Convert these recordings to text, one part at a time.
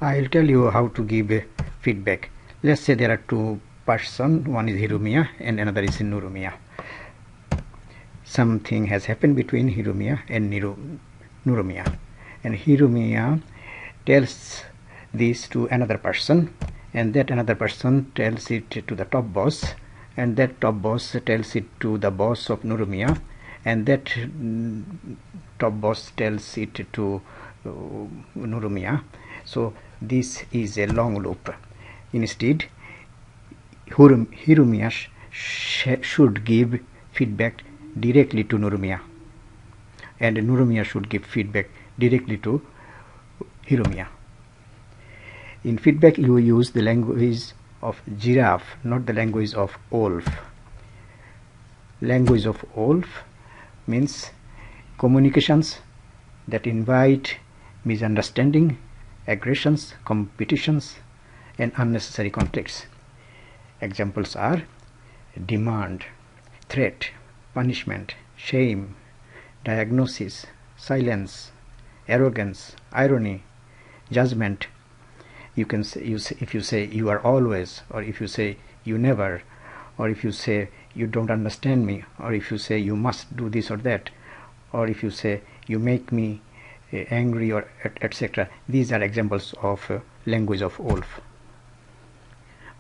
I'll tell you how to give a feedback. Let's say there are two persons, one is Hirumiya and another is Nurumiya. Something has happened between Hirumiya and Nurumiya, and Hirumiya tells this to another person, and that another person tells it to the top boss, and that top boss tells it to the boss of Nurumiya, and that top boss tells it to Nurumiya. So this is a long loop. Instead, Hirumiya should give feedback directly to Nurumiya, and Nurumiya should give feedback directly to Hirumiya. In feedback, you use the language of giraffe, not the language of wolf. Language of wolf means communications that invite misunderstanding, aggressions, competitions, and unnecessary conflicts. Examples are demand, threat, punishment, shame, diagnosis, silence, arrogance, irony, judgment. You can say, if you say you are always, or if you say you never, or if you say you don't understand me, or if you say you must do this or that, or if you say you make me angry, or etc. These are examples of language of wolf.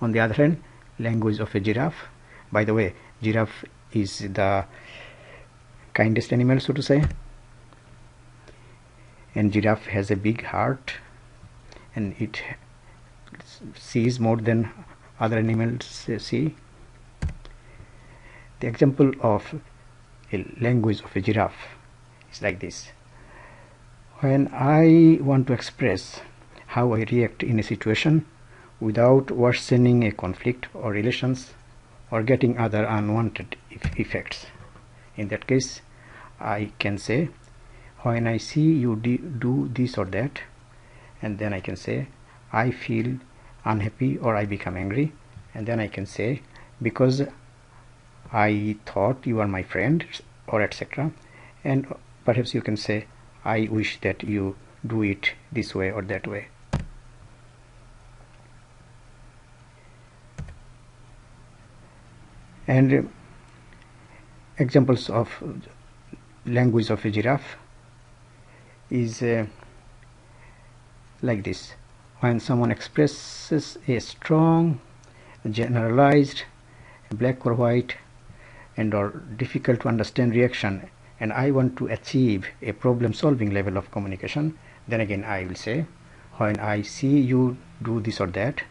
On the other hand, language of a giraffe. By the way, giraffe is the kindest animal, so to say, and giraffe has a big heart, and it sees more than other animals see. The example of a language of a giraffe is like this. When I want to express how I react in a situation without worsening a conflict or relations or getting other unwanted effects, in that case I can say, when I see you do this or that, and then I can say I feel unhappy or I become angry, and then I can say because I thought you are my friend, or etc. And perhaps you can say I wish that you do it this way or that way. And examples of language of a giraffe is like this. When someone expresses a strong, generalized, black or white, and or difficult to understand reaction, and I want to achieve a problem solving level of communication, then again I will say, when I see you do this or that,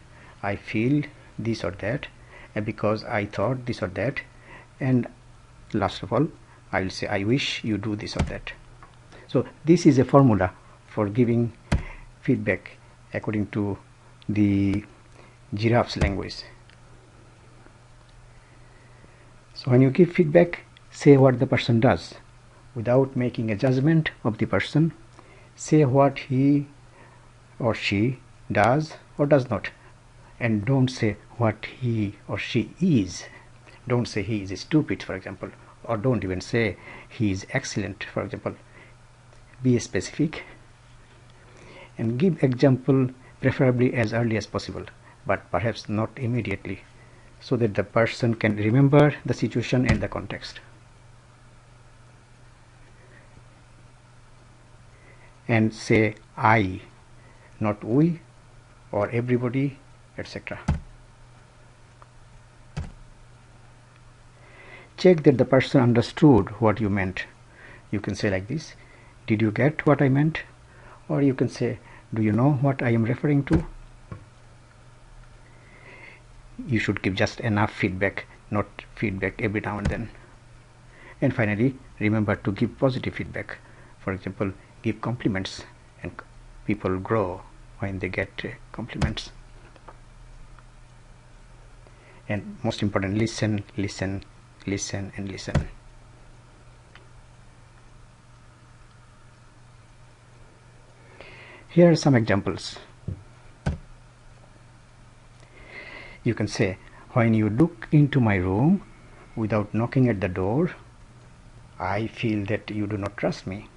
I feel this or that, because I thought this or that, and last of all I will say I wish you do this or that. So this is a formula for giving feedback according to the giraffe's language. So when you give feedback, say what the person does without making a judgment of the person. Say what he or she does or does not, and don't say what he or she is. Don't say he is stupid, for example, or don't even say he is excellent, for example. Be specific and give example, preferably as early as possible, but perhaps not immediately, so that the person can remember the situation and the context. And say I, not we or everybody, etc. Check that the person understood what you meant. You can say like this: did you get what I meant? Or you can say, do you know what I am referring to? You should give just enough feedback, not feedback every now and then. And finally, remember to give positive feedback. For example, give compliments, and people grow when they get compliments. And most important, listen, listen, listen, and listen. Here are some examples. You can say, when you look into my room without knocking at the door, I feel that you do not trust me.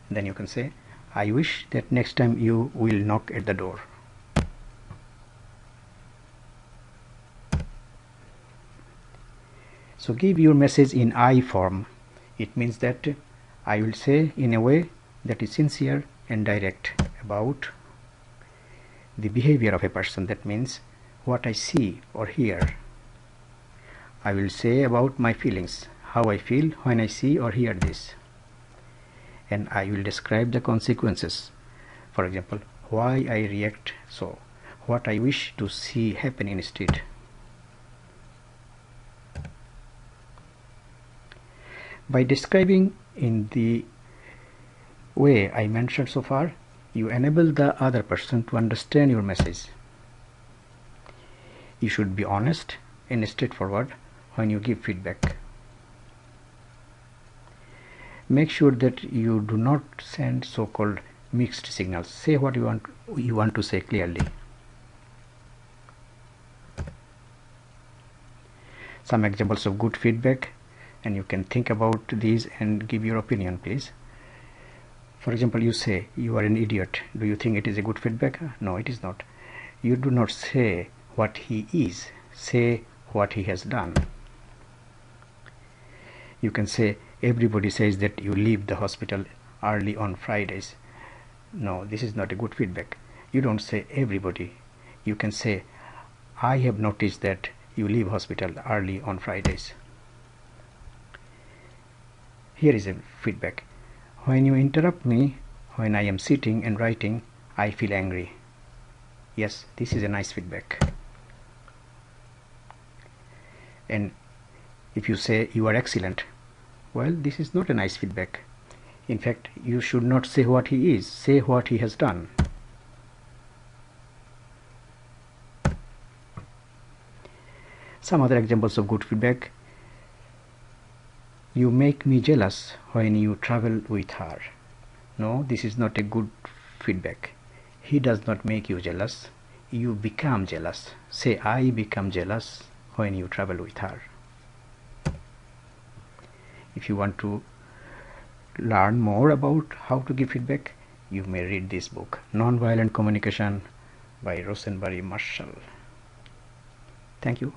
Then you can say, I wish that next time you will knock at the door. So give your message in I form. It means that I will say in a way that is sincere and direct about the behavior of a person. That means what I see or hear. I will say about my feelings, how I feel when I see or hear this. And I will describe the consequences. For example, why I react so, what I wish to see happen instead. By describing in the way I mentioned so far, you enable the other person to understand your message. You should be honest and straightforward when you give feedback. Make sure that you do not send so-called mixed signals. Say what you want to say clearly. Some examples of good feedback, and you can think about these and give your opinion, please. For example, you say, "You are an idiot." Do you think it is a good feedback? No, it is not. You do not say what he is. Say what he has done. You can say, "Everybody says that you leave the hospital early on Fridays." No, this is not a good feedback. You don't say everybody. You can say, "I have noticed that you leave hospital early on Fridays." Here is a feedback. When you interrupt me when I am sitting and writing, I feel angry. Yes, this is a nice feedback. And if you say you are excellent, well, this is not a nice feedback. In fact, you should not say what he is, say what he has done. Some other examples of good feedback. You make me jealous when you travel with her. No, this is not a good feedback. He does not make you jealous. You become jealous. Say, I become jealous when you travel with her. If you want to learn more about how to give feedback, you may read this book, Nonviolent Communication by Rosenberry Marshall. Thank you.